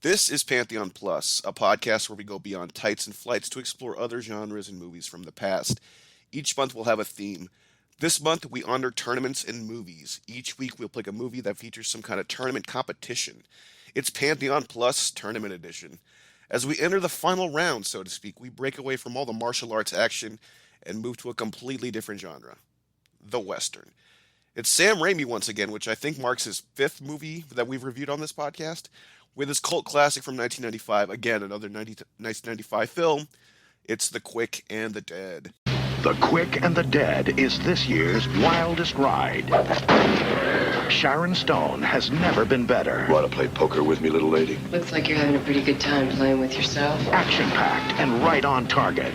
This is Pantheon Plus, a podcast where we go beyond tights and flights to explore other genres and movies from the past. Each month we'll have a theme. This month we honor tournaments and movies. Each week we'll pick a movie that features some kind of tournament competition. It's Pantheon Plus Tournament Edition. As we enter the final round, so to speak, we break away from all the martial arts action and move to a completely different genre, the Western. It's Sam Raimi once again, which I think marks his fifth movie that we've reviewed on this podcast. With his cult classic from 1995, again, another 1995 film, it's The Quick and the Dead. The Quick and the Dead is this year's wildest ride. Sharon Stone has never been better. Want to play poker with me, little lady? Looks like you're having a pretty good time playing with yourself. Action-packed and right on target.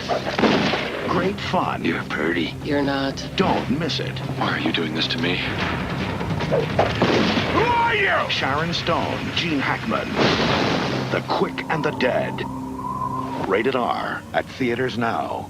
Great fun. You're pretty. You're not. Don't miss it. Why are you doing this to me? Who are you? Sharon Stone, Gene Hackman. The Quick and the Dead. Rated R at theaters now.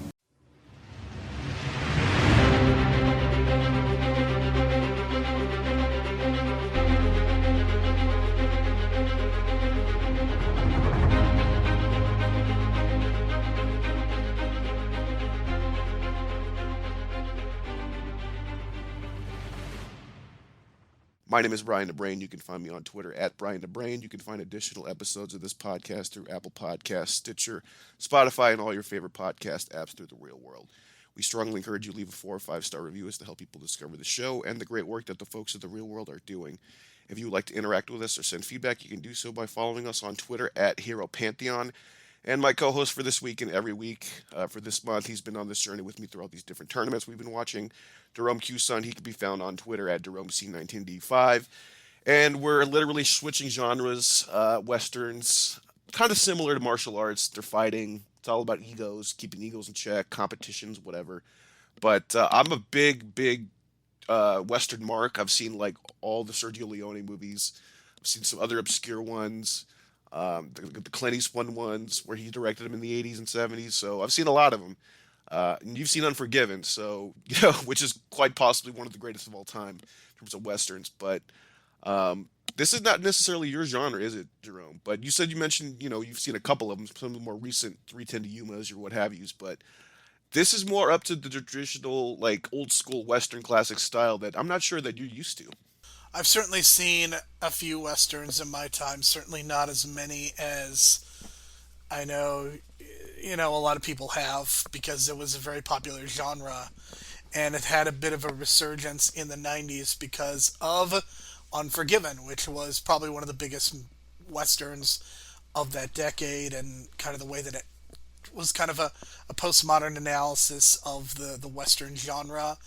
My name is Brian the Brain. You can find me on Twitter at Brian the Brain. You can find additional episodes of this podcast through Apple Podcasts, Stitcher, Spotify, and all your favorite podcast apps through the real world. We strongly encourage you to leave a 4 or 5-star review as to help people discover the show and the great work that the folks at the real world are doing. If you would like to interact with us or send feedback, you can do so by following us on Twitter at Hero Pantheon. And my co-host for this week and every week for this month, he's been on this journey with me through all these different tournaments we've been watching. Jerome Q-Son, he can be found on Twitter at JeromeC19D5. And we're literally switching genres, westerns, kind of similar to martial arts. They're fighting. It's all about egos, keeping egos in check, competitions, whatever. But I'm a big western mark. I've seen like all the Sergio Leone movies. I've seen some other obscure ones. The Clint Eastwood ones where he directed them in the 80s and 70s. So I've seen a lot of them. And you've seen Unforgiven, so which is quite possibly one of the greatest of all time in terms of westerns. But this is not necessarily your genre, is it, Jerome? But you mentioned you've seen a couple of them, some of the more recent 310 to Yumas or what have yous. But this is more up to the traditional, like old school western classic style that I'm not sure that you're used to. I've certainly seen a few westerns in my time, certainly not as many as I know, a lot of people have, because it was a very popular genre, and it had a bit of a resurgence in the 90s because of Unforgiven, which was probably one of the biggest westerns of that decade, and kind of the way that it was kind of a postmodern analysis of the western genre.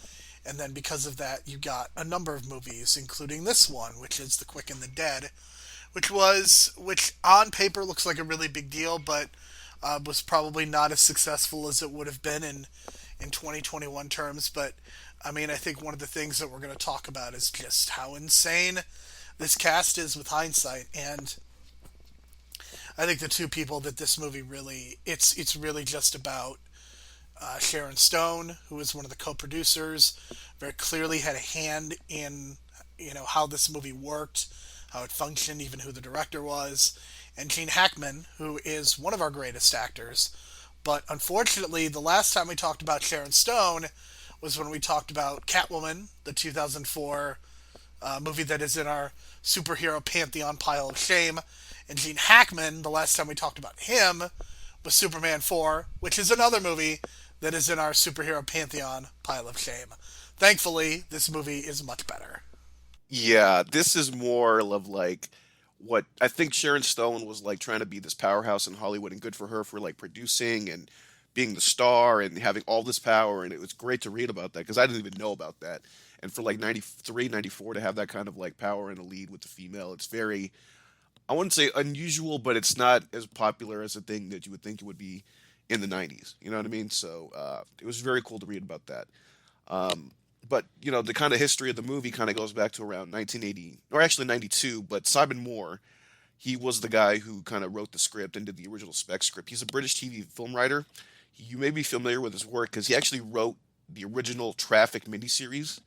And then because of that, you got a number of movies, including this one, which is The Quick and the Dead, which on paper looks like a really big deal, but was probably not as successful as it would have been in 2021 terms. But I mean, I think one of the things that we're going to talk about is just how insane this cast is with hindsight. And I think the two people that this movie really, it's really just about. Sharon Stone, who was one of the co-producers, very clearly had a hand in, how this movie worked, how it functioned, even who the director was, and Gene Hackman, who is one of our greatest actors. But unfortunately, the last time we talked about Sharon Stone was when we talked about Catwoman, the 2004 movie that is in our superhero pantheon pile of shame, and Gene Hackman, the last time we talked about him, was Superman 4, which is another movie that is in our superhero pantheon pile of shame. Thankfully, this movie is much better. Yeah, this is more of like what I think Sharon Stone was like, trying to be this powerhouse in Hollywood, and good for her for like producing and being the star and having all this power. And it was great to read about that because I didn't even know about that. And for like 93, 94 to have that kind of like power and a lead with the female, it's very, I wouldn't say unusual, but it's not as popular as a thing that you would think it would be in the 90s. You know what I mean? So it was very cool to read about that. But, the kind of history of the movie kind of goes back to around 1980, or actually 92. But Simon Moore, he was the guy who kind of wrote the script and did the original spec script. He's a British TV film writer. You may be familiar with his work because he actually wrote the original Traffic miniseries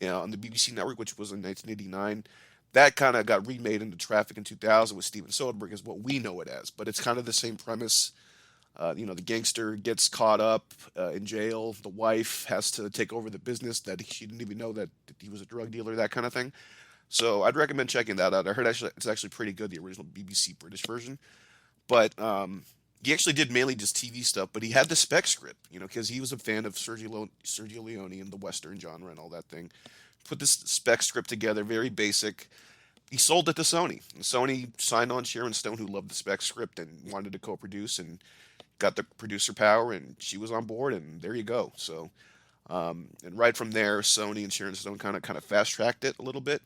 on the BBC network, which was in 1989. That kind of got remade into Traffic in 2000 with Steven Soderbergh, is what we know it as. But it's kind of the same premise. The gangster gets caught up in jail. The wife has to take over the business that she didn't even know that he was a drug dealer, that kind of thing. So I'd recommend checking that out. I heard it's actually pretty good, the original BBC British version. But he actually did mainly just TV stuff, but he had the spec script, because he was a fan of Sergio Leone and the Western genre and all that thing. Put this spec script together, very basic. He sold it to Sony. And Sony signed on Sharon Stone, who loved the spec script and wanted to co-produce, and got the producer power, and she was on board, and there you go. So, and right from there, Sony and Sharon Stone kind of fast tracked it a little bit.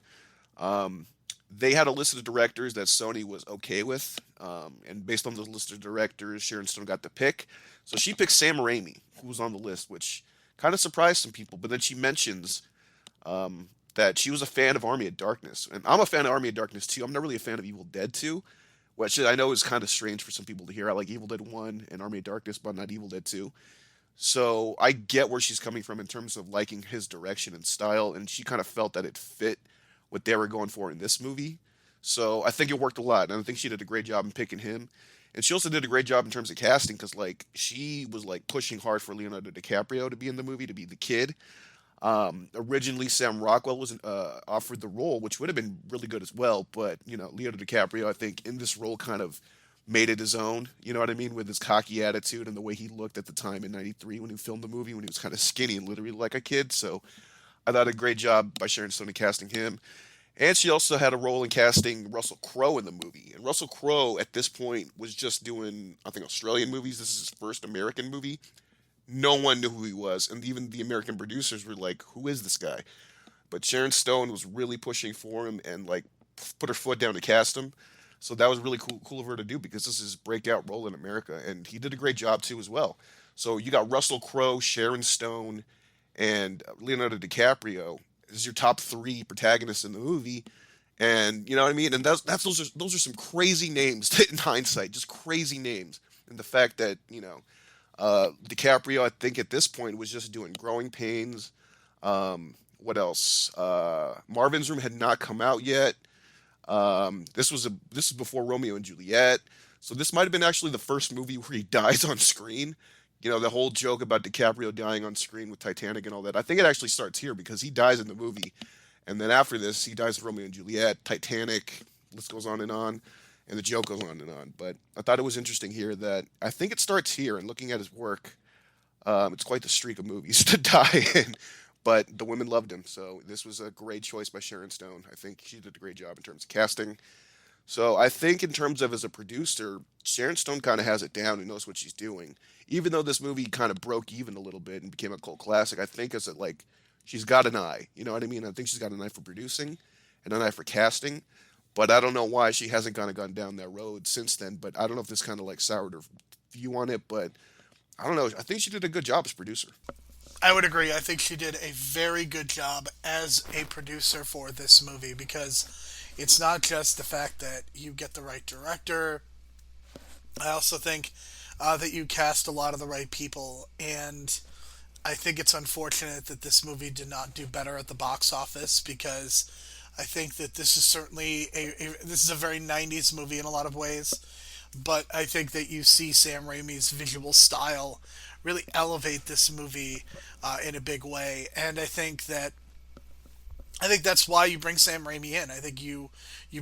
Um, they had a list of directors that Sony was okay with, and based on the list of directors, Sharon Stone got the pick. So she picked Sam Raimi, who was on the list, which kind of surprised some people. But then she mentions that she was a fan of Army of Darkness, and I'm a fan of Army of Darkness too. I'm not really a fan of Evil Dead 2, which I know is kind of strange for some people to hear. I like Evil Dead 1 and Army of Darkness, but not Evil Dead 2. So I get where she's coming from in terms of liking his direction and style, and she kind of felt that it fit what they were going for in this movie. So I think it worked a lot, and I think she did a great job in picking him. And she also did a great job in terms of casting, because like she was like pushing hard for Leonardo DiCaprio to be in the movie, to be the kid. Originally, Sam Rockwell was offered the role, which would have been really good as well. But Leonardo DiCaprio, I think, in this role kind of made it his own. You know what I mean? With his cocky attitude and the way he looked at the time in '93 when he filmed the movie, when he was kind of skinny and literally like a kid. So I thought a great job by Sharon Stone in casting him. And she also had a role in casting Russell Crowe in the movie. And Russell Crowe, at this point, was just doing, I think, Australian movies. This is his first American movie. No one knew who he was, and even the American producers were like, "Who is this guy?" But Sharon Stone was really pushing for him and like put her foot down to cast him. So that was really cool of her to do, because this is his breakout role in America, and he did a great job too as well. So you got Russell Crowe, Sharon Stone, and Leonardo DiCaprio as your top three protagonists in the movie, and you know what I mean. And those are some crazy names in hindsight, just crazy names. And the fact that DiCaprio, I think at this point, was just doing Growing Pains. What else? Marvin's Room had not come out yet. This was before Romeo and Juliet, so this might have been actually the first movie where he dies on screen. The whole joke about DiCaprio dying on screen with Titanic and all that. I think it actually starts here, because he dies in the movie, and then after this, he dies in Romeo and Juliet, Titanic. List goes on, and the joke goes on and on. But I thought it was interesting here that I think it starts here. And looking at his work, it's quite the streak of movies to die in. But the women loved him, so this was a great choice by Sharon Stone. I think she did a great job in terms of casting. So I think in terms of as a producer, Sharon Stone kind of has it down and knows what she's doing. Even though this movie kind of broke even a little bit and became a cult classic, I think as it like she's got an eye. You know what I mean? I think she's got an eye for producing and an eye for casting. But I don't know why she hasn't kind of gone down that road since then. But I don't know if this kind of like soured her view on it. But I don't know. I think she did a good job as producer. I would agree. I think she did a very good job as a producer for this movie, because it's not just the fact that you get the right director. I also think that you cast a lot of the right people, and I think it's unfortunate that this movie did not do better at the box office, because I think that this is certainly this is a very '90s movie in a lot of ways, but I think that you see Sam Raimi's visual style really elevate this movie in a big way, and I think that's why you bring Sam Raimi in. I think you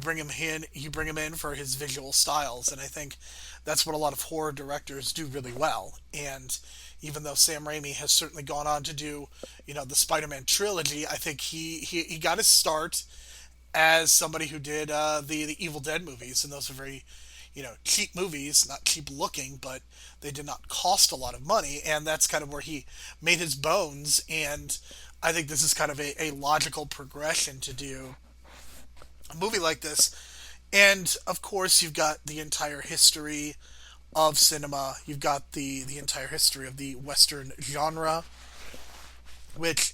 bring him in for his visual styles, and I think that's what a lot of horror directors do really well. And even though Sam Raimi has certainly gone on to do, the Spider-Man trilogy, I think he got his start as somebody who did the Evil Dead movies, and those are very cheap movies, not cheap looking, but they did not cost a lot of money, and that's kind of where he made his bones. And I think this is kind of a logical progression to do a movie like this. And of course, you've got the entire history of cinema. You've got the entire history of the Western genre, which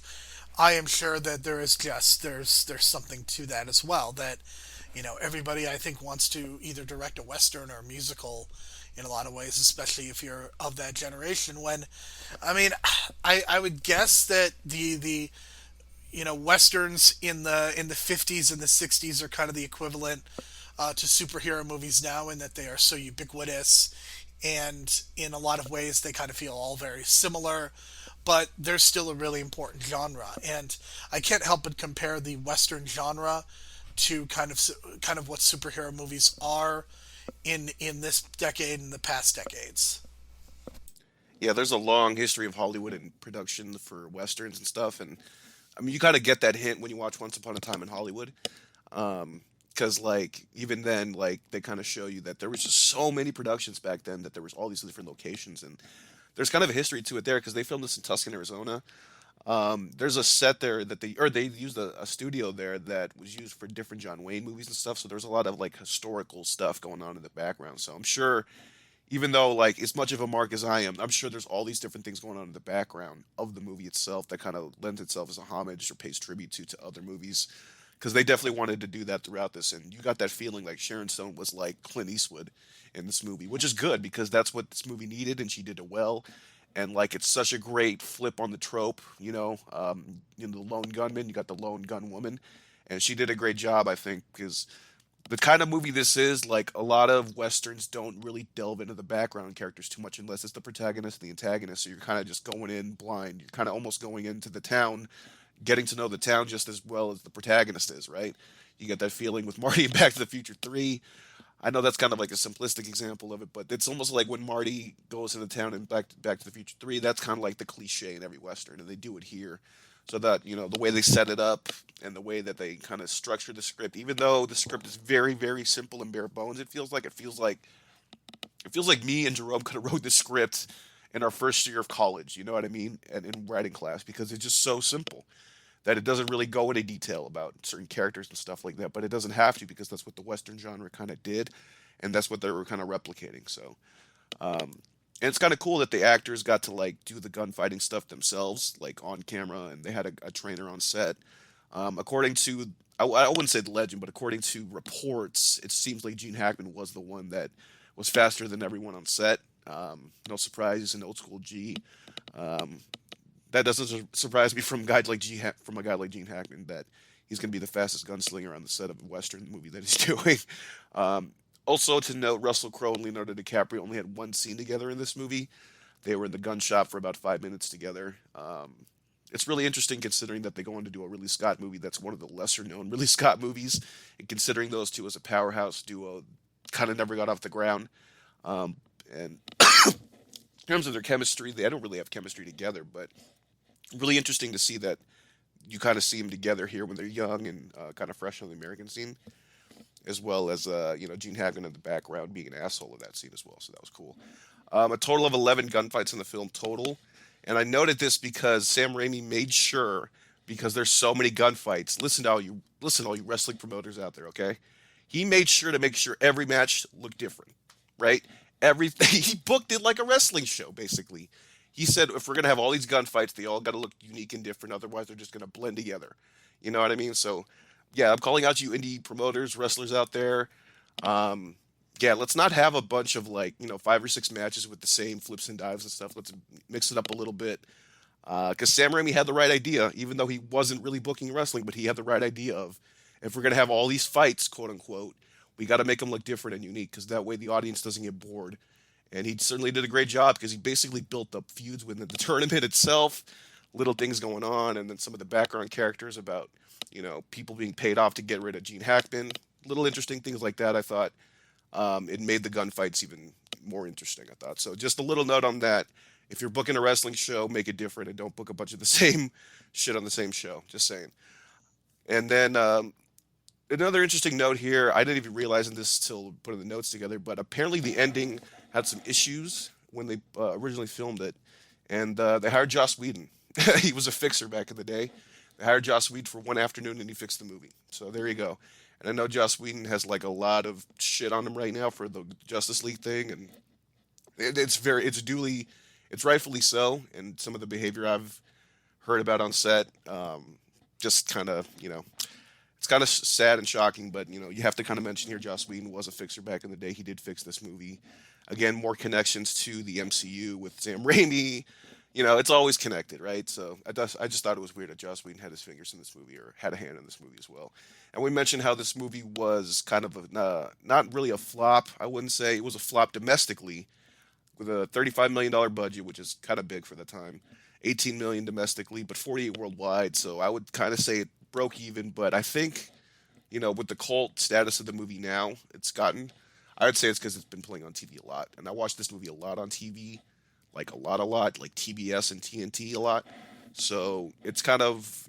I am sure that there's something to that as well. That everybody, I think, wants to either direct a Western or a musical in a lot of ways, especially if you're of that generation. When, I mean, I would guess that the westerns in the 50s and the 60s are kind of the equivalent to superhero movies now, in that they are so ubiquitous, and in a lot of ways they kind of feel all very similar, but they're still a really important genre. And I can't help but compare the western genre to kind of what superhero movies are in this decade and the past decades. Yeah, there's a long history of Hollywood and production for westerns and stuff, and I mean, you kind of get that hint when you watch Once Upon a Time in Hollywood, because like even then, like they kind of show you that there was just so many productions back then that there was all these different locations, and there's kind of a history to it there because they filmed this in Tucson, Arizona. There's a set there that they used a studio there that was used for different John Wayne movies and stuff. So there's a lot of like historical stuff going on in the background. So I'm sure, even though like as much of a mark as I am, I'm sure there's all these different things going on in the background of the movie itself that kind of lends itself as a homage or pays tribute to other movies. Because they definitely wanted to do that throughout this, and you got that feeling like Sharon Stone was like Clint Eastwood in this movie, which is good because that's what this movie needed, and she did it well. And like it's such a great flip on the trope, the lone gunman, you got the lone gun woman, and she did a great job, I think, because the kind of movie this is, like a lot of westerns don't really delve into the background characters too much unless it's the protagonist and the antagonist. So you're kind of just going in blind. You're kind of almost going into the town, getting to know the town just as well as the protagonist is, right? You get that feeling with Marty in Back to the Future 3. I know that's kind of like a simplistic example of it, but it's almost like when Marty goes into town in Back to the Future 3, that's kind of like the cliche in every Western, and they do it here. So that, the way they set it up and the way that they kind of structure the script, even though the script is very, very simple and bare bones, it feels like me and Jerome could have wrote the script in our first year of college, you know what I mean? And in writing class, because it's just so simple that it doesn't really go into detail about certain characters and stuff like that, but it doesn't have to because that's what the Western genre kind of did, and that's what they were kind of replicating. So, and it's kind of cool that the actors got to like do the gunfighting stuff themselves, like on camera, and they had a trainer on set. According to, I wouldn't say the legend, but according to reports, it seems like Gene Hackman was the one that was faster than everyone on set. No surprise, he's an old school G. Um, that doesn't surprise me from from a guy like Gene Hackman that he's going to be the fastest gunslinger on the set of a Western movie that he's doing. Um, Also to note, Russell Crowe and Leonardo DiCaprio only had one scene together in this movie. They were in the gun shop for about 5 minutes together. It's really interesting considering that they go on to do a Ridley Scott movie that's one of the lesser known Ridley Scott movies, and considering those two as a powerhouse duo kind of never got off the ground. And in terms of their chemistry, they don't really have chemistry together, but really interesting to see that you kind of see them together here when they're young and kind of fresh on the American scene, as well as Gene Hackman in the background being an asshole of that scene as well. So that was cool. A total of 11 gunfights in the film total, and I noted this because Sam Raimi made sure, because there's so many gunfights. Listen, all you wrestling promoters out there, okay? He made sure to make sure every match looked different, right? Everything he booked it like a wrestling show, basically. He said if we're gonna have all these gunfights, they all got to look unique and different. Otherwise, they're just gonna blend together. You know what I mean? So yeah, I'm calling out you indie promoters, wrestlers out there. Um, yeah, let's not have a bunch of like 5 or 6 matches with the same flips and dives and stuff. Let's mix it up a little bit. Because Sam Raimi had the right idea, even though he wasn't really booking wrestling, but he had the right idea of if we're gonna have all these fights, quote unquote, we got to make them look different and unique, because that way the audience doesn't get bored. And he certainly did a great job because he basically built up feuds within the tournament itself, little things going on, and then some of the background characters about people being paid off to get rid of Gene Hackman. Little interesting things like that. I thought it made the gunfights even more interesting. I thought so. Just a little note on that: if you're booking a wrestling show, make it different and don't book a bunch of the same shit on the same show. Just saying. And then another interesting note here: I didn't even realize this till putting the notes together, but apparently the ending had some issues when they originally filmed it, and they hired Joss Whedon. He was a fixer back in the day. They hired Joss Whedon for one afternoon, and he fixed the movie. So there you go. And I know Joss Whedon has like a lot of shit on him right now for the Justice League thing, and it's rightfully so. And some of the behavior I've heard about on set, just kind of it's kind of sad and shocking, but you have to kind of mention here Joss Whedon was a fixer back in the day. He did fix this movie. Again, more connections to the MCU with Sam Raimi, It's always connected, right? So I just thought it was weird that Joss Whedon had his fingers in this movie or had a hand in this movie as well. And we mentioned how this movie was kind of not really a flop. I wouldn't say it was a flop domestically with a $35 million budget, which is kind of big for the time. 18 million domestically, but 48 worldwide. So I would kind of say it broke even. But I think with the cult status of the movie now, I would say it's because it's been playing on TV a lot. And I watched this movie a lot on TV, like a lot, like TBS and TNT a lot. So it's kind of,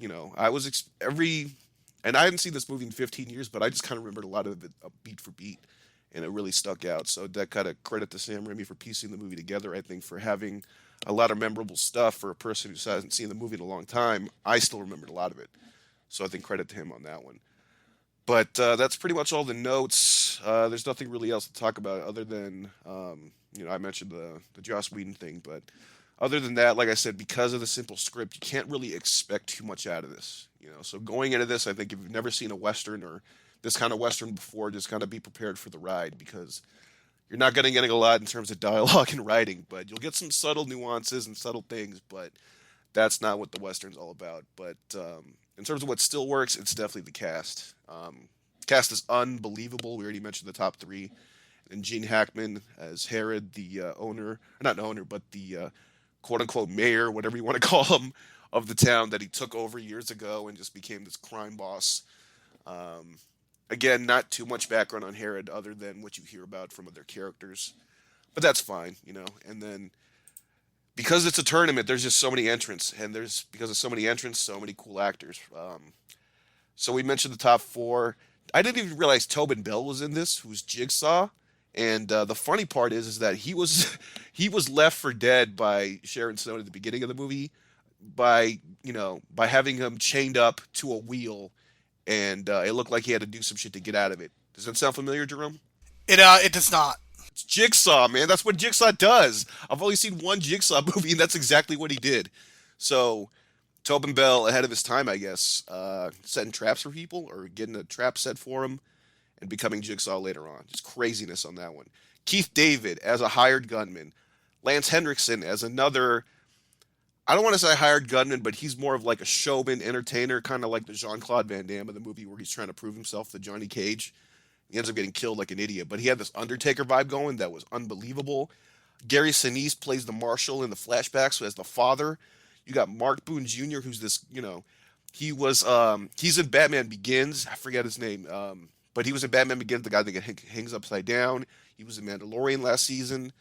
and I hadn't seen this movie in 15 years, but I just kind of remembered a lot of it beat for beat, and it really stuck out. So that kind of credit to Sam Raimi for piecing the movie together. I think for having a lot of memorable stuff for a person who hasn't seen the movie in a long time. I still remembered a lot of it. So I think credit to him on that one. But that's pretty much all the notes. There's nothing really else to talk about other than, I mentioned the Joss Whedon thing. But other than that, like I said, because of the simple script, you can't really expect too much out of this. So going into this, I think if you've never seen a Western or this kind of Western before, just kind of be prepared for the ride because you're not going to get a lot in terms of dialogue and writing, but you'll get some subtle nuances and subtle things, but that's not what the Western's all about. But in terms of what still works, it's definitely the cast. Cast is unbelievable. We already mentioned the top three. And Gene Hackman as Herod, the owner, not an owner, but the quote-unquote mayor, whatever you want to call him, of the town that he took over years ago and just became this crime boss. Again, not too much background on Herod other than what you hear about from other characters. But that's fine. And then because it's a tournament, there's just so many entrants. And because of so many entrants, so many cool actors. So we mentioned the top four. I didn't even realize Tobin Bell was in this, who's Jigsaw. And the funny part is that he was he was left for dead by Sharon Stone at the beginning of the movie by having him chained up to a wheel, and it looked like he had to do some shit to get out of it. Does that sound familiar, Jerome? It does not. It's Jigsaw, man. That's what Jigsaw does. I've only seen one Jigsaw movie, and that's exactly what he did. So Tobin Bell, ahead of his time, I guess, setting traps for people or getting a trap set for him and becoming Jigsaw later on. Just craziness on that one. Keith David as a hired gunman. Lance Henriksen as another, I don't want to say hired gunman, but he's more of like a showman, entertainer, kind of like the Jean-Claude Van Damme of the movie where he's trying to prove himself to Johnny Cage. He ends up getting killed like an idiot, but he had this Undertaker vibe going that was unbelievable. Gary Sinise plays the marshal in the flashbacks, so as the father. You got Mark Boone Jr., who's this, he's in Batman Begins. I forget his name. But he was in Batman Begins, the guy that hangs upside down. He was in Mandalorian last season.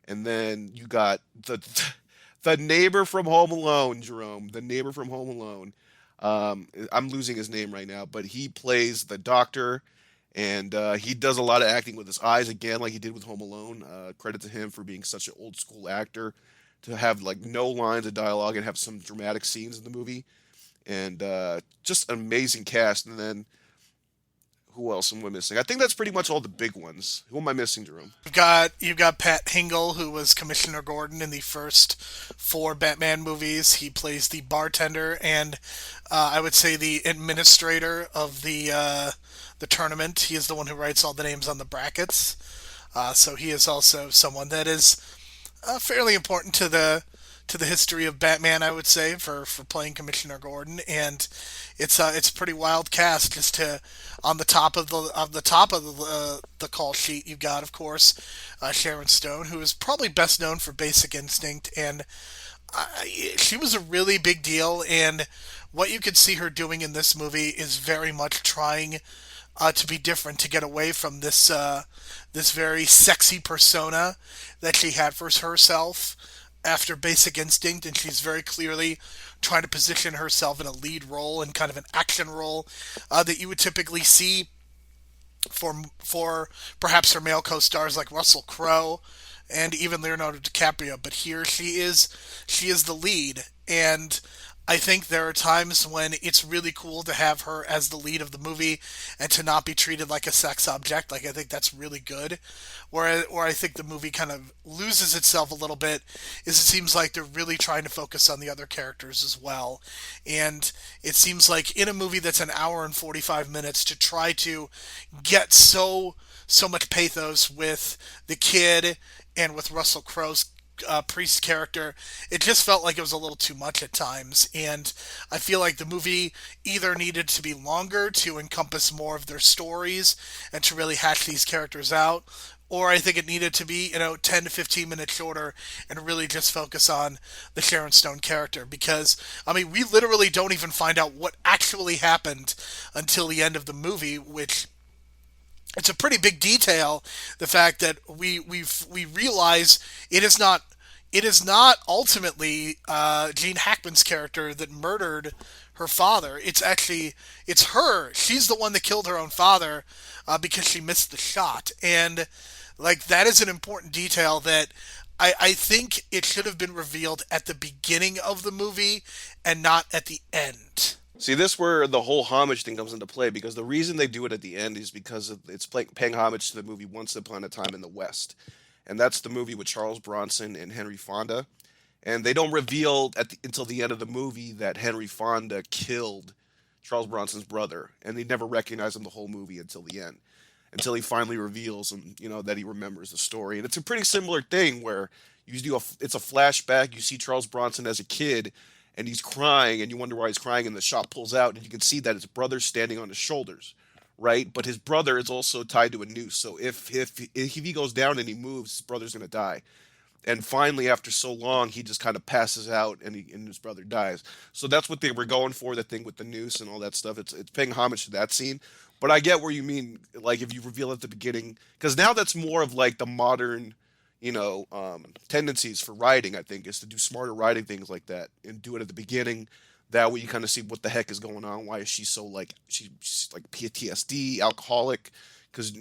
And then you got the neighbor from Home Alone, Jerome. The neighbor from Home Alone. I'm losing his name right now, but he plays the doctor. And he does a lot of acting with his eyes, again, like he did with Home Alone. Credit to him for being such an old school actor, to have like no lines of dialogue and have some dramatic scenes in the movie. And just an amazing cast. And then who else am I missing? I think that's pretty much all the big ones. Who am I missing, Jerome? You've got Pat Hingle, who was Commissioner Gordon in the first four Batman movies. He plays the bartender and I would say the administrator of the tournament. He is the one who writes all the names on the brackets. So he is also someone that is fairly important to the history of Batman, I would say, for playing Commissioner Gordon, and it's a pretty wild cast. Just to on the top of the call sheet, you've got, of course, Sharon Stone, who is probably best known for Basic Instinct, and she was a really big deal. And what you could see her doing in this movie is very much trying to be different, to get away from this very sexy persona that she had for herself after Basic Instinct, and she's very clearly trying to position herself in a lead role and kind of an action role that you would typically see for perhaps her male co-stars like Russell Crowe and even Leonardo DiCaprio. But here she is the lead, and I think there are times when it's really cool to have her as the lead of the movie and to not be treated like a sex object. Like, I think that's really good. Where I think the movie kind of loses itself a little bit is it seems like they're really trying to focus on the other characters as well. And it seems like in a movie that's an hour and 45 minutes to try to get so much pathos with the kid and with Russell Crowe's priest character, it just felt like it was a little too much at times. And I feel like the movie either needed to be longer to encompass more of their stories and to really hatch these characters out, or I think it needed to be, 10 to 15 minutes shorter and really just focus on the Sharon Stone character. Because, I mean, we literally don't even find out what actually happened until the end of the movie, which it's a pretty big detail. The fact that we realize it is not ultimately Gene Hackman's character that murdered her father. It's her. She's the one that killed her own father because she missed the shot. And like that is an important detail that I think it should have been revealed at the beginning of the movie and not at the end. See, this where the whole homage thing comes into play because the reason they do it at the end is because it's paying homage to the movie Once Upon a Time in the West, and that's the movie with Charles Bronson and Henry Fonda. And they don't reveal until the end of the movie that Henry Fonda killed Charles Bronson's brother, and they never recognize him the whole movie until the end, until he finally reveals him, that he remembers the story. And it's a pretty similar thing where it's a flashback. You see Charles Bronson as a kid, and he's crying, and you wonder why he's crying, and the shot pulls out, and you can see that his brother's standing on his shoulders, right? But his brother is also tied to a noose, so if he goes down and he moves, his brother's gonna die. And finally, after so long, he just kind of passes out, and his brother dies. So that's what they were going for, the thing with the noose and all that stuff. It's paying homage to that scene. But I get where you mean, like if you reveal at the beginning, because now that's more of like the modern, tendencies for writing. I think is to do smarter writing things like that and do it at the beginning. That way you kind of see what the heck is going on. Why is she so like she's like PTSD, alcoholic? Because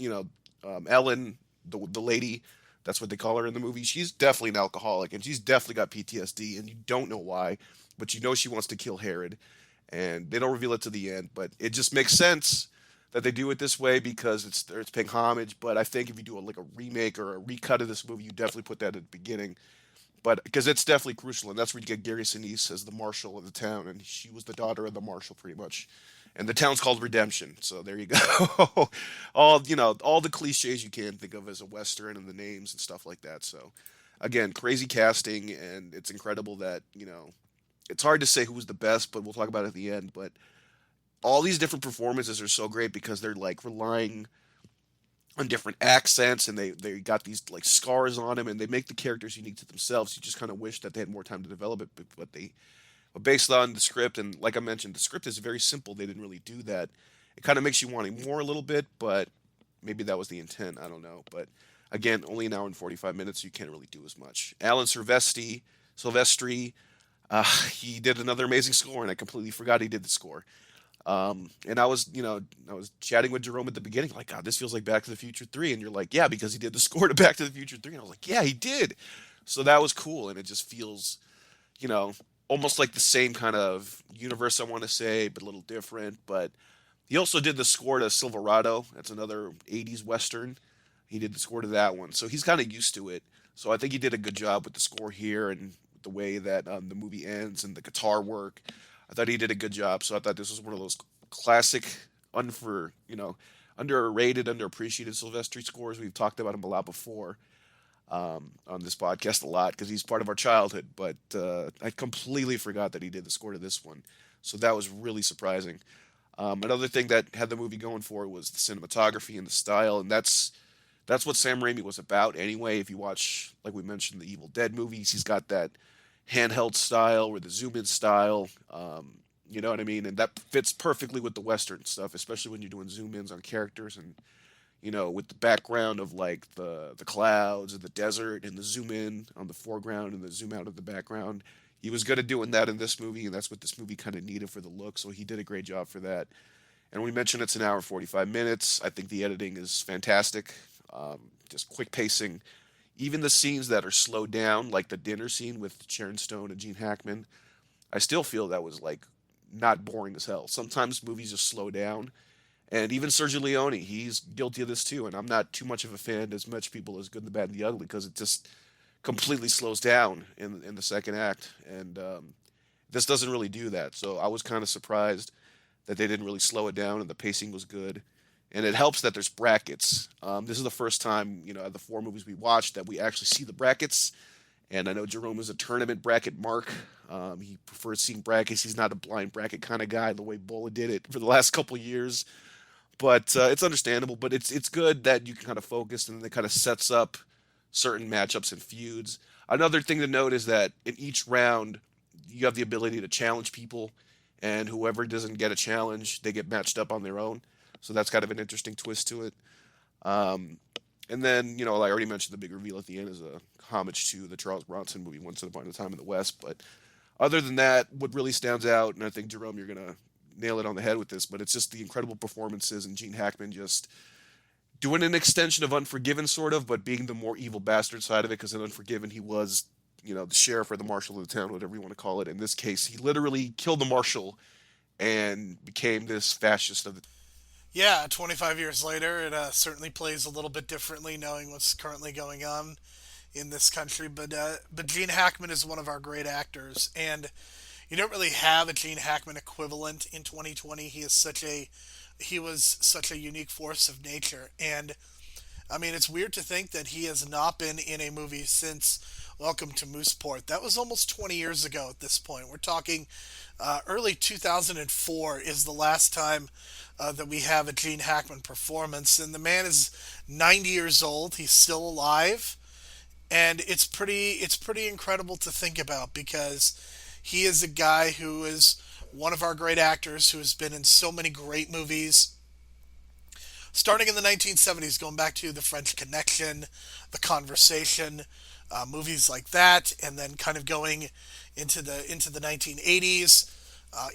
Ellen, the lady. That's what they call her in the movie. She's definitely an alcoholic, and she's definitely got PTSD, and you don't know why, but you know she wants to kill Herod, and they don't reveal it to the end. But it just makes sense that they do it this way because it's paying homage. But I think if you do like a remake or a recut of this movie, you definitely put that at the beginning. But because it's definitely crucial, and that's where you get Gary Sinise as the marshal of the town, and she was the daughter of the marshal, pretty much. And the town's called Redemption, so there you go. All the cliches you can think of as a western and the names and stuff like that. So, again, crazy casting, and it's incredible that it's hard to say who's the best, but we'll talk about it at the end. But all these different performances are so great because they're like relying on different accents, and they got these like scars on them, and they make the characters unique to themselves. You just kind of wish that they had more time to develop it, but based on the script, and like I mentioned, the script is very simple. They didn't really do that. It kind of makes you want more a little bit, but maybe that was the intent. I don't know. But again, only an hour and 45 minutes, so you can't really do as much. Alan Silvestri, he did another amazing score, and I completely forgot he did the score. And I was chatting with Jerome at the beginning, like, God, this feels like Back to the Future 3. And you're like, yeah, because he did the score to Back to the Future 3. And I was like, yeah, he did. So that was cool. And it just feels, almost like the same kind of universe, I want to say, but a little different. But he also did the score to Silverado. That's another 80s Western. He did the score to that one. So he's kind of used to it. So I think he did a good job with the score here and the way that the movie ends and the guitar work. I thought he did a good job. So I thought this was one of those classic, underrated, underappreciated Silvestri scores. We've talked about him a lot before on this podcast a lot because he's part of our childhood. But I completely forgot that he did the score to this one. So that was really surprising. Another thing that had the movie going for it was the cinematography and the style, and that's what Sam Raimi was about anyway. If you watch, like we mentioned, the Evil Dead movies, he's got that handheld style or the zoom-in style. You know what I mean? And that fits perfectly with the Western stuff, especially when you're doing zoom-ins on characters and, with the background of like the clouds and the desert and the zoom in on the foreground and the zoom out of the background. He was good at doing that in this movie, and that's what this movie kind of needed for the look, so he did a great job for that. And we mentioned it's an hour and 45 minutes. I think the editing is fantastic. Just quick pacing. Even the scenes that are slowed down, like the dinner scene with Sharon Stone and Gene Hackman, I still feel that was like not boring as hell. Sometimes movies just slow down. And even Sergio Leone, he's guilty of this too. And I'm not too much of a fan as much people as Good, the Bad, and the Ugly because it just completely slows down in the second act. And this doesn't really do that. So I was kind of surprised that they didn't really slow it down and the pacing was good. And it helps that there's brackets. This is the first time, of the four movies we watched that we actually see the brackets. And I know Jerome is a tournament bracket mark. He prefers seeing brackets. He's not a blind bracket kind of guy the way Bola did it for the last couple years. But it's understandable. But it's good that you can kind of focus, and it kind of sets up certain matchups and feuds. Another thing to note is that in each round, you have the ability to challenge people, and whoever doesn't get a challenge, they get matched up on their own. So that's kind of an interesting twist to it. Um, and then, like I already mentioned, the big reveal at the end is a homage to the Charles Bronson movie Once Upon a Time in the West. But other than that, what really stands out, and I think Jerome, you're gonna nail it on the head with this, but it's just the incredible performances and Gene Hackman just doing an extension of Unforgiven, sort of, but being the more evil bastard side of it. Because in Unforgiven, he was, the sheriff or the marshal of the town, whatever you want to call it. In this case, he literally killed the marshal and became this fascist of the. Yeah, 25 years later, it certainly plays a little bit differently, knowing what's currently going on in this country. But Gene Hackman is one of our great actors, and you don't really have a Gene Hackman equivalent in 2020. He was such a unique force of nature, and I mean, it's weird to think that he has not been in a movie since Welcome to Mooseport. That was almost 20 years ago at this point. We're talking early 2004 is the last time that we have a Gene Hackman performance, and the man is 90 years old. He's still alive, and it's pretty incredible to think about because he is a guy who is one of our great actors who has been in so many great movies starting in the 1970s, going back to The French Connection, The Conversation, movies like that, and then kind of going into the 1980s,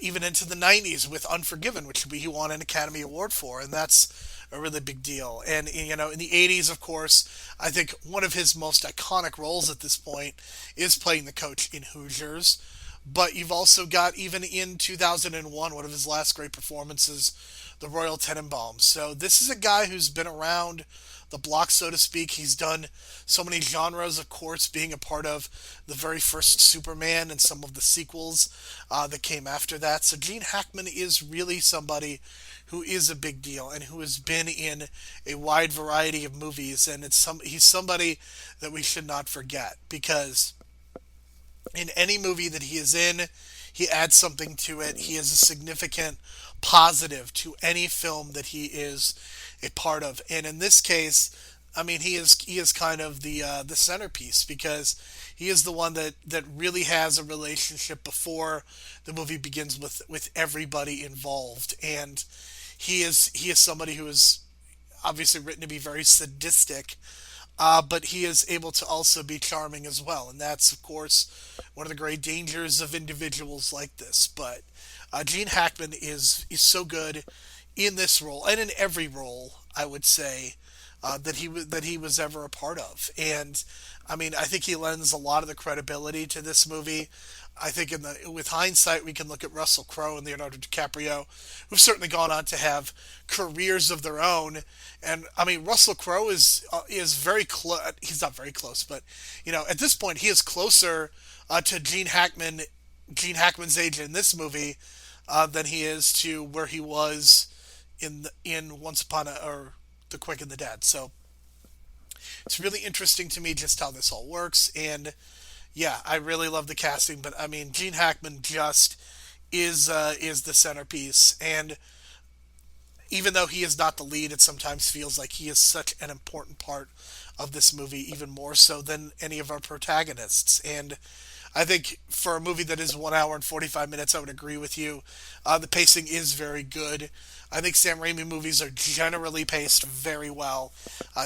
even into the 90s with Unforgiven, which he won an Academy Award for, and that's a really big deal. And in the 80s, of course, I think one of his most iconic roles at this point is playing the coach in Hoosiers. But you've also got, even in 2001, one of his last great performances, the Royal Tenenbaums. So this is a guy who's been around the block, so to speak. He's done so many genres, of course, being a part of the very first Superman and some of the sequels that came after that. So Gene Hackman is really somebody who is a big deal and who has been in a wide variety of movies. And he's somebody that we should not forget, because in any movie that he is in, he adds something to it. He is a significant positive to any film that he is a part of. And in this case, I mean, he is kind of the centerpiece, because he is the one that really has a relationship before the movie begins with everybody involved. And he is somebody who is obviously written to be very sadistic, but he is able to also be charming as well, and that's, of course, one of the great dangers of individuals like this. But Gene Hackman is so good in this role, and in every role, I would say, that he was ever a part of. And I mean, I think he lends a lot of the credibility to this movie. I think with hindsight, we can look at Russell Crowe and Leonardo DiCaprio, who've certainly gone on to have careers of their own. And I mean, Russell Crowe is very close. He's not very close, but at this point, he is closer to Gene Hackman's age in this movie than he is to where he was in Once Upon a or The Quick and the Dead. So it's really interesting to me just how this all works. And yeah, I really love the casting, but I mean, Gene Hackman just is the centerpiece. And even though he is not the lead, it sometimes feels like he is such an important part of this movie, even more so than any of our protagonists. And I think for a movie that is 1 hour and 45 minutes, I would agree with you. The pacing is very good. I think Sam Raimi movies are generally paced very well.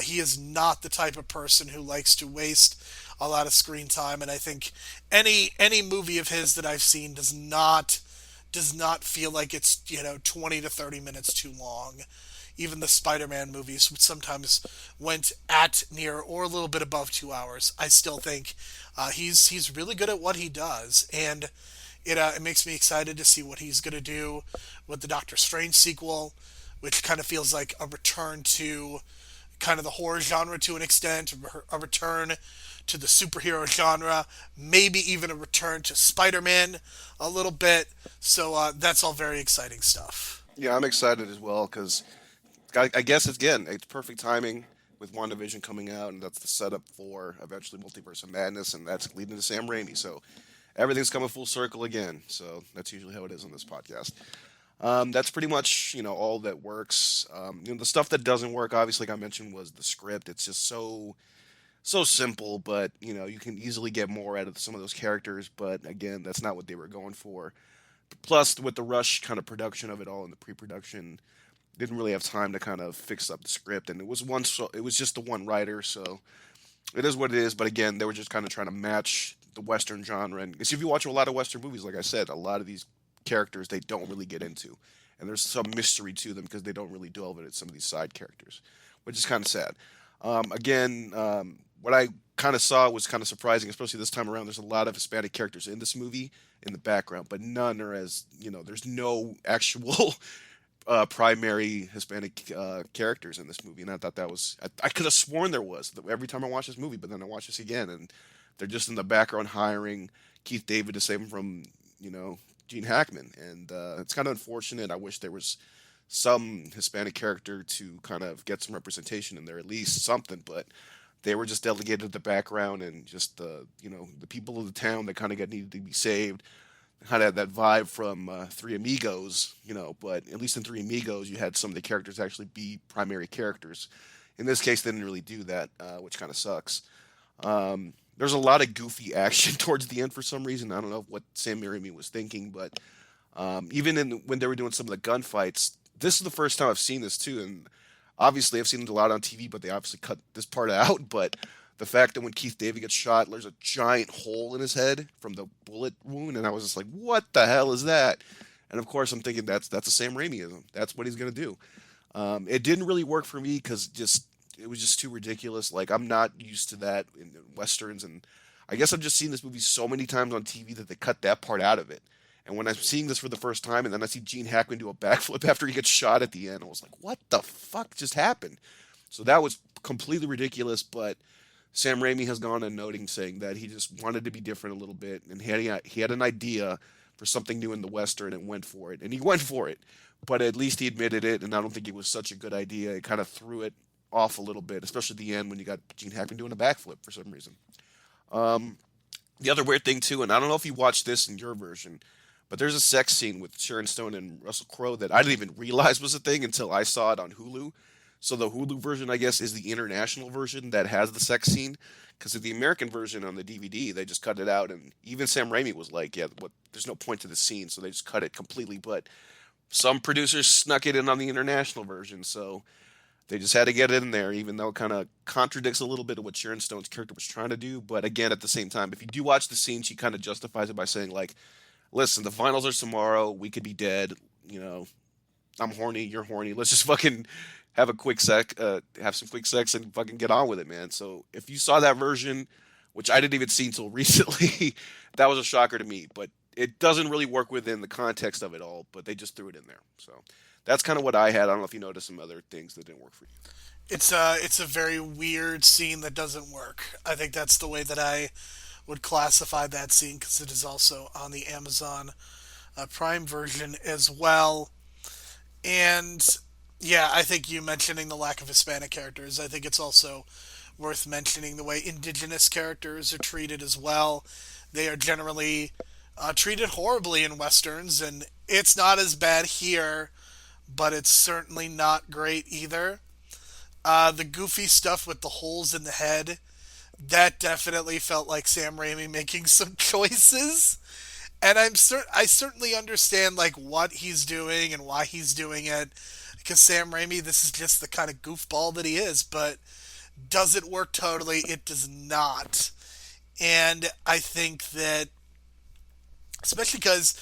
He is not the type of person who likes to waste a lot of screen time, and I think any movie of his that I've seen does not feel like it's 20 to 30 minutes too long. Even the Spider-Man movies, which sometimes went at near or a little bit above 2 hours, I still think he's really good at what he does, and it makes me excited to see what he's going to do with the Doctor Strange sequel, which kind of feels like a return to kind of the horror genre to an extent, a return to the superhero genre, maybe even a return to Spider-Man a little bit. So that's all very exciting stuff. Yeah, I'm excited as well because I guess again it's perfect timing with WandaVision coming out, and that's the setup for eventually Multiverse of Madness, and that's leading to Sam Raimi. So everything's coming full circle again. So that's usually how it is on this podcast. That's pretty much all that works. The stuff that doesn't work, obviously, like I mentioned, was the script. It's just so simple, but you can easily get more out of some of those characters. But again, that's not what they were going for. Plus, with the rush kind of production of it all and the pre-production, didn't really have time to kind of fix up the script. And it was just the one writer, so it is what it is. But again, they were just kind of trying to match the Western genre. And because if you watch a lot of Western movies, like I said, a lot of these characters they don't really get into, and there's some mystery to them because they don't really delve into some of these side characters, which is kind of sad. What I kind of saw was kind of surprising, especially this time around. There's a lot of Hispanic characters in this movie in the background, but none are as there's no actual primary Hispanic characters in this movie, and I thought that was I could have sworn there was every time I watch this movie, but then I watch this again, and they're just in the background hiring Keith David to save him from Gene Hackman, and it's kind of unfortunate. I wish there was some Hispanic character to kind of get some representation in there, at least something, but they were just delegated to the background and just the people of the town that kind of needed to be saved. Kind of had that vibe from Three Amigos, but at least in Three Amigos you had some of the characters actually be primary characters. In this case, they didn't really do that, which kind of sucks. There's a lot of goofy action towards the end for some reason. I don't know what Sam Raimi was thinking, but even when they were doing some of the gunfights, this is the first time I've seen this too. And obviously, I've seen it a lot on TV, but they obviously cut this part out. But the fact that when Keith David gets shot, there's a giant hole in his head from the bullet wound, and I was just like, "What the hell is that?" And of course, I'm thinking that's a Sam Raimiism. That's what he's gonna do. It didn't really work for me because it was just too ridiculous. Like I'm not used to that in westerns, and I guess I've just seen this movie so many times on TV that they cut that part out of it. And when I'm seeing this for the first time, and then I see Gene Hackman do a backflip after he gets shot at the end, I was like, "What the fuck just happened?" So that was completely ridiculous. But Sam Raimi has gone on noting saying that he just wanted to be different a little bit, and he had an idea for something new in the western and went for it, and he went for it. But at least he admitted it, and I don't think it was such a good idea. It kind of threw it off a little bit, especially at the end when you got Gene Hackman doing a backflip for some reason. The other weird thing too, and I don't know if you watched this in your version, but there's a sex scene with Sharon Stone and Russell Crowe that I didn't even realize was a thing until I saw it on Hulu. So the Hulu version, I guess, is the international version that has the sex scene. Because of the American version on the DVD, they just cut it out, and even Sam Raimi was like, "Yeah, there's no point to the scene," so they just cut it completely. But some producers snuck it in on the international version, so they just had to get it in there, even though it kind of contradicts a little bit of what Sharon Stone's character was trying to do. But again, at the same time, if you do watch the scene, she kind of justifies it by saying, like, "Listen, the finals are tomorrow. We could be dead. I'm horny. You're horny. Let's just fucking have have some quick sex and fucking get on with it, man." So if you saw that version, which I didn't even see until recently, that was a shocker to me. But it doesn't really work within the context of it all. But they just threw it in there. So that's kind of what I had. I don't know if you noticed some other things that didn't work for you. It's a very weird scene that doesn't work. I think that's the way that I would classify that scene because it is also on the Amazon Prime version as well. And yeah, I think you mentioning the lack of Hispanic characters, I think it's also worth mentioning the way indigenous characters are treated as well. They are generally treated horribly in westerns, and it's not as bad here, but it's certainly not great either. The goofy stuff with the holes in the head, that definitely felt like Sam Raimi making some choices. And I certainly understand like what he's doing and why he's doing it, because Sam Raimi, this is just the kind of goofball that he is. But does it work totally? It does not. And I think that, especially because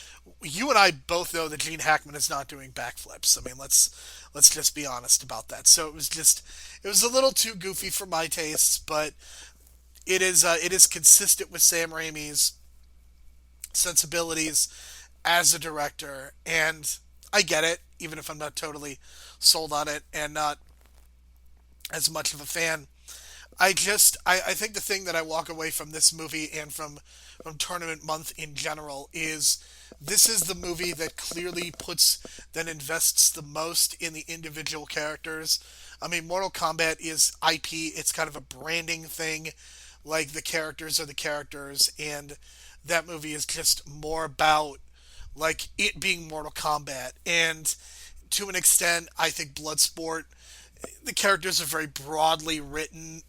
you and I both know that Gene Hackman is not doing backflips. I mean, let's just be honest about that. So it was a little too goofy for my tastes, but it is consistent with Sam Raimi's sensibilities as a director, and I get it, even if I'm not totally sold on it and not as much of a fan. I think the thing that I walk away from this movie and from Tournament Month in general is this is the movie that clearly invests the most in the individual characters. I mean, Mortal Kombat is IP. It's kind of a branding thing. Like the characters are the characters, and that movie is just more about like it being Mortal Kombat. And to an extent, I think Bloodsport, the characters are very broadly written,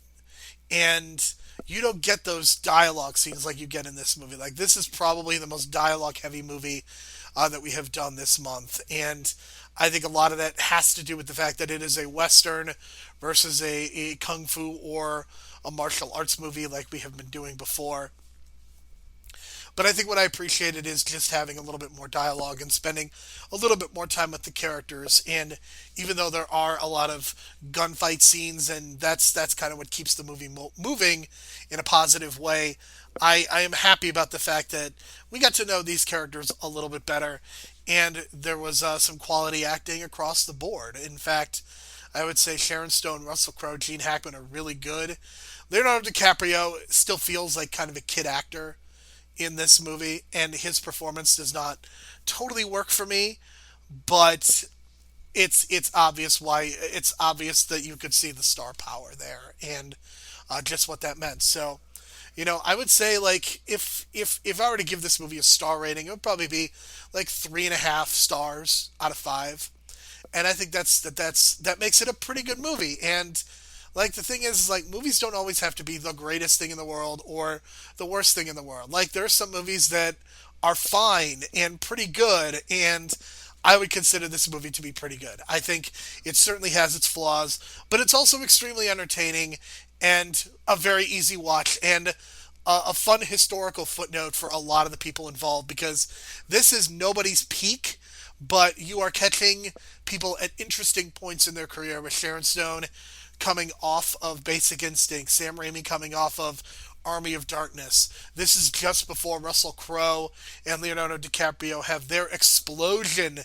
and you don't get those dialogue scenes like you get in this movie. Like this is probably the most dialogue heavy movie that we have done this month, and I think a lot of that has to do with the fact that it is a western versus a kung fu or a martial arts movie like we have been doing before. But I think what I appreciated is just having a little bit more dialogue and spending a little bit more time with the characters. And even though there are a lot of gunfight scenes, and that's kind of what keeps the movie moving in a positive way, I am happy about the fact that we got to know these characters a little bit better, and there was some quality acting across the board. In fact, I would say Sharon Stone, Russell Crowe, Gene Hackman are really good. Leonardo DiCaprio still feels like kind of a kid actor in this movie, and his performance does not totally work for me, but it's obvious that you could see the star power there and just what that meant. So, I would say like if I were to give this movie a star rating, it would probably be like 3.5 stars out of 5, and I think that makes it a pretty good movie. And like the thing is like movies don't always have to be the greatest thing in the world or the worst thing in the world. Like there are some movies that are fine and pretty good, and I would consider this movie to be pretty good. I think it certainly has its flaws, but it's also extremely entertaining and a very easy watch, and a fun historical footnote for a lot of the people involved, because this is nobody's peak, but you are catching people at interesting points in their career, with Sharon Stone coming off of Basic Instinct, Sam Raimi coming off of Army of Darkness. This is just before Russell Crowe and Leonardo DiCaprio have their explosion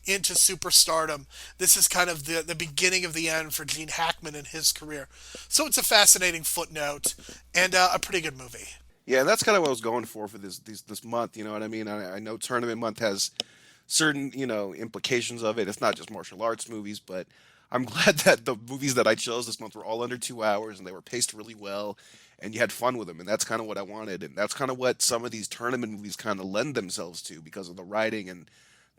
into superstardom. This is kind of the beginning of the end for Gene Hackman in his career. So it's a fascinating footnote and a pretty good movie. Yeah, and that's kind of what I was going for this month. You know what I mean? I know tournament month has certain implications of it. It's not just martial arts movies, but I'm glad that the movies that I chose this month were all under 2 hours and they were paced really well, and you had fun with them. And that's kind of what I wanted, and that's kind of what some of these tournament movies kind of lend themselves to because of the writing and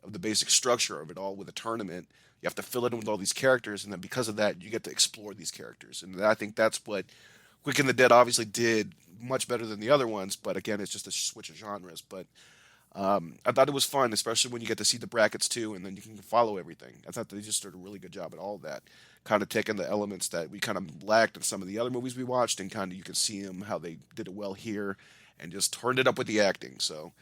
of the basic structure of it all. With a tournament, you have to fill it in with all these characters, and then because of that, you get to explore these characters. And I think that's what Quick and the Dead obviously did much better than the other ones. But again, it's just a switch of genres. But I thought it was fun, especially when you get to see the brackets too, and then you can follow everything. I thought they just did a really good job at all of that, kind of taking the elements that we kind of lacked in some of the other movies we watched, and kind of you can see them how they did it well here, and just turned it up with the acting. So,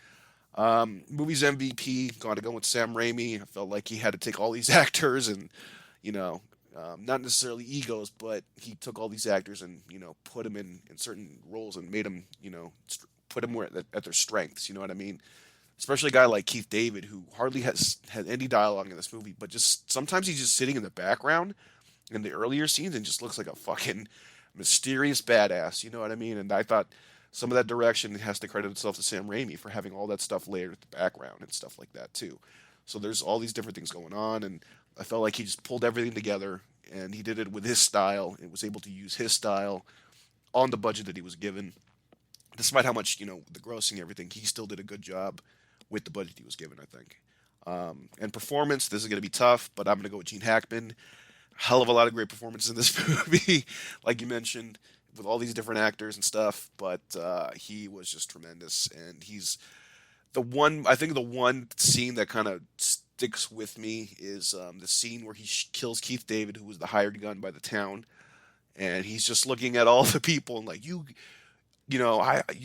movie's MVP, going to go with Sam Raimi. I felt like he had to take all these actors and, not necessarily egos, but he took all these actors and put them in certain roles and made them put them where at their strengths. You know what I mean? Especially a guy like Keith David, who hardly has had any dialogue in this movie, but just sometimes he's just sitting in the background in the earlier scenes and just looks like a fucking mysterious badass. You know what I mean? And I thought some of that direction has to credit itself to Sam Raimi for having all that stuff layered at the background and stuff like that too. So there's all these different things going on, and I felt like he just pulled everything together, and he did it with his style and was able to use his style on the budget that he was given. Despite how much, the grossing and everything, he still did a good job with the budget he was given, I think. And performance, this is going to be tough, but I'm going to go with Gene Hackman. Hell of a lot of great performances in this movie, like you mentioned, with all these different actors and stuff, but he was just tremendous. And he's I think the one scene that kind of sticks with me is the scene where he kills Keith David, who was the hired gun by the town, and he's just looking at all the people and like, you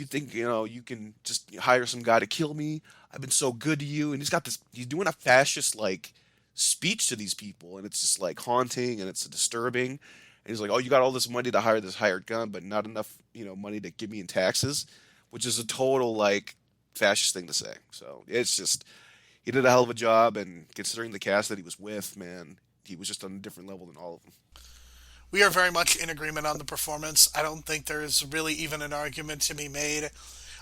think, you can just hire some guy to kill me. I've been so good to you. And he's doing a fascist, like, speech to these people. And it's just, like, haunting and it's disturbing. And he's like, oh, you got all this money to hire this hired gun, but not enough, money to give me in taxes, which is a total, like, fascist thing to say. So it's just, he did a hell of a job. And considering the cast that he was with, man, he was just on a different level than all of them. We are very much in agreement on the performance. I don't think there's really even an argument to be made.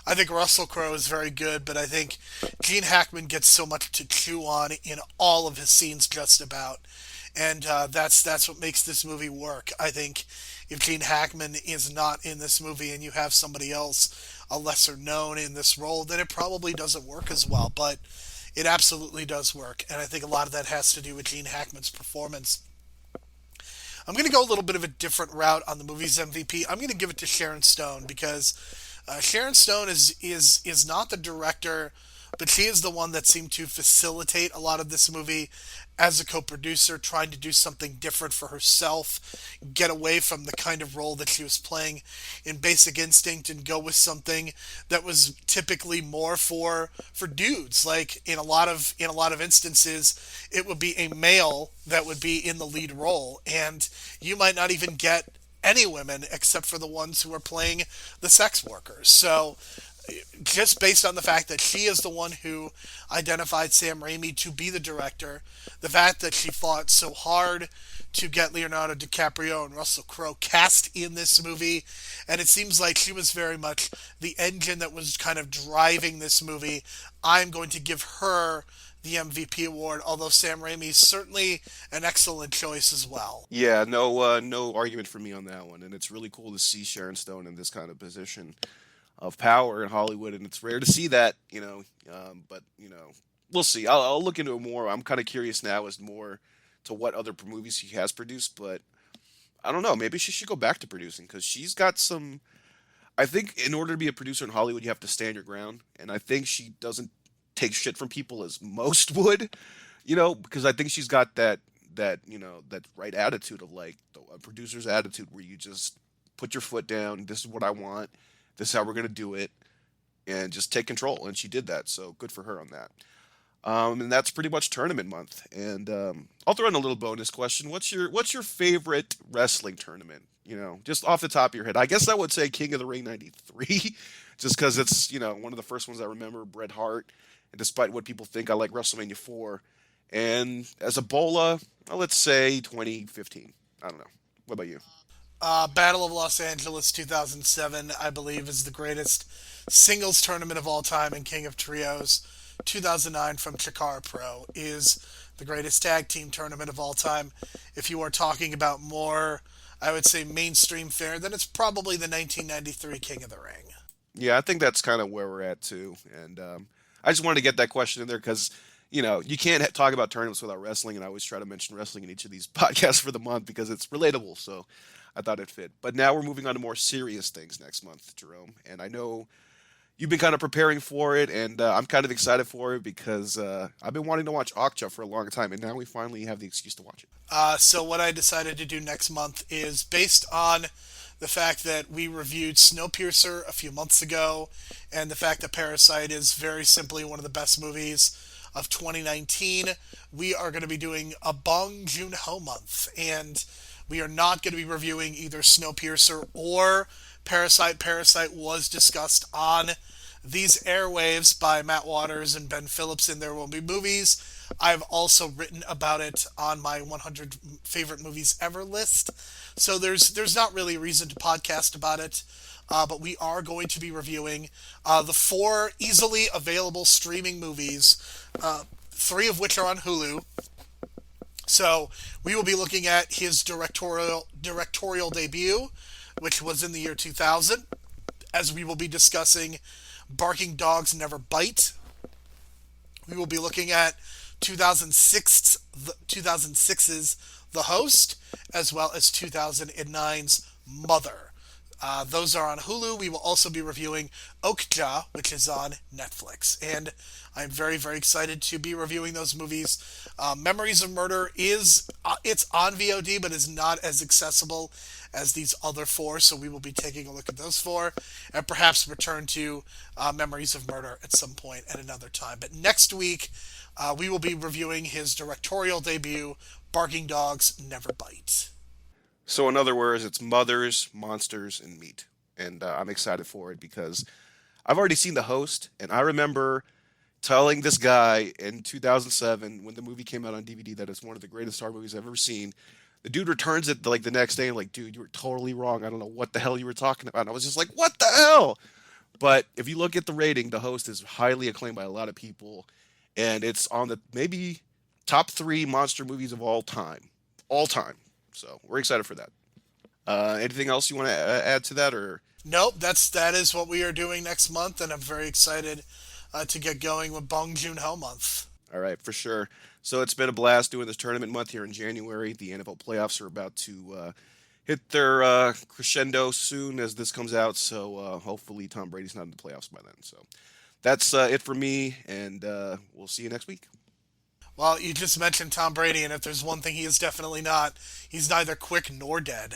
I think Russell Crowe is very good, but I think Gene Hackman gets so much to chew on in all of his scenes just about. and that's what makes this movie work. I think if Gene Hackman is not in this movie and you have somebody else, a lesser known, in this role, then it probably doesn't work as well. But it absolutely does work, and I think a lot of that has to do with Gene Hackman's performance. I'm going to go a little bit of a different route on the movie's MVP. I'm going to give it to Sharon Stone because Sharon Stone is not the director, but she is the one that seemed to facilitate a lot of this movie as a co-producer, trying to do something different for herself, get away from the kind of role that she was playing in Basic Instinct, and go with something that was typically more for dudes. Like in a lot of instances, it would be a male that would be in the lead role, and you might not even get any women except for the ones who are playing the sex workers. So just based on the fact that she is the one who identified Sam Raimi to be the director, the fact that she fought so hard to get Leonardo DiCaprio and Russell Crowe cast in this movie, and it seems like she was very much the engine that was kind of driving this movie. I'm going to give her the MVP award, although Sam Raimi is certainly an excellent choice as well. Yeah, no argument for me on that one. And it's really cool to see Sharon Stone in this kind of position of power in Hollywood, and it's rare to see that, but we'll see. I'll look into it more. I'm kind of curious now as more to what other movies he has produced, but I don't know. Maybe she should go back to producing because she's got some. I think in order to be a producer in Hollywood, you have to stand your ground, and I think she doesn't take shit from people as most would, because I think she's got that right attitude of like a producer's attitude where you just put your foot down. This is what I want. This is how we're gonna do it, and just take control. And she did that, so good for her on that. And that's pretty much tournament month. And I'll throw in a little bonus question. What's your favorite wrestling tournament? Just off the top of your head. I guess I would say King of the Ring '93, just because it's one of the first ones I remember. Bret Hart, and despite what people think, I like WrestleMania 4. And as a Bola, well, let's say 2015. I don't know. What about you? Battle of Los Angeles 2007, I believe, is the greatest singles tournament of all time, and King of Trios 2009 from Chikara Pro is the greatest tag team tournament of all time. If you are talking about more, I would say, mainstream fare, then it's probably the 1993 King of the Ring. Yeah, I think that's kind of where we're at too. And I just wanted to get that question in there because you can't talk about tournaments without wrestling, and I always try to mention wrestling in each of these podcasts for the month because it's relatable. So I thought it fit. But now we're moving on to more serious things next month, Jerome. And I know you've been kind of preparing for it, and I'm kind of excited for it because I've been wanting to watch Okja for a long time, and now we finally have the excuse to watch it. So what I decided to do next month is based on the fact that we reviewed Snowpiercer a few months ago, and the fact that Parasite is very simply one of the best movies of 2019. We are going to be doing a Bong Joon-ho month, and we are not going to be reviewing either Snowpiercer or Parasite. Parasite was discussed on these airwaves by Matt Waters and Ben Phillips in There Will Be Movies. I've also written about it on my 100 favorite movies ever list. So there's not really a reason to podcast about it. But we are going to be reviewing the 4 easily available streaming movies, 3 of which are on Hulu. So we will be looking at his directorial debut, which was in the year 2000, as we will be discussing Barking Dogs Never Bite. We will be looking at 2006's The Host, as well as 2009's Mother. Those are on Hulu. We will also be reviewing Okja, which is on Netflix. And I'm very, very excited to be reviewing those movies. Memories of Murder it's on VOD, but is not as accessible as these other 4, so we will be taking a look at those 4, and perhaps return to Memories of Murder at some point at another time. But next week, we will be reviewing his directorial debut, Barking Dogs Never Bite. So in other words, it's mothers, monsters, and meat. And I'm excited for it because I've already seen The Host, and I remember telling this guy in 2007 when the movie came out on DVD that it's one of the greatest horror movies I've ever seen. The dude returns it like the next day and like, dude, you were totally wrong. I don't know what the hell you were talking about. And I was just like, what the hell? But if you look at the rating, The Host is highly acclaimed by a lot of people, and it's on the maybe top 3 monster movies of all time. all time. So we're excited for that. Anything else you want to add to that, or? Nope, that is what we are doing next month, and I'm very excited to get going with Bong Joon Ho month. All right, for sure. So it's been a blast doing this tournament month here in January. The NFL playoffs are about to hit their crescendo soon as this comes out. So hopefully Tom Brady's not in the playoffs by then. So that's it for me, and we'll see you next week. Well, you just mentioned Tom Brady, and if there's one thing he is definitely not, he's neither quick nor dead.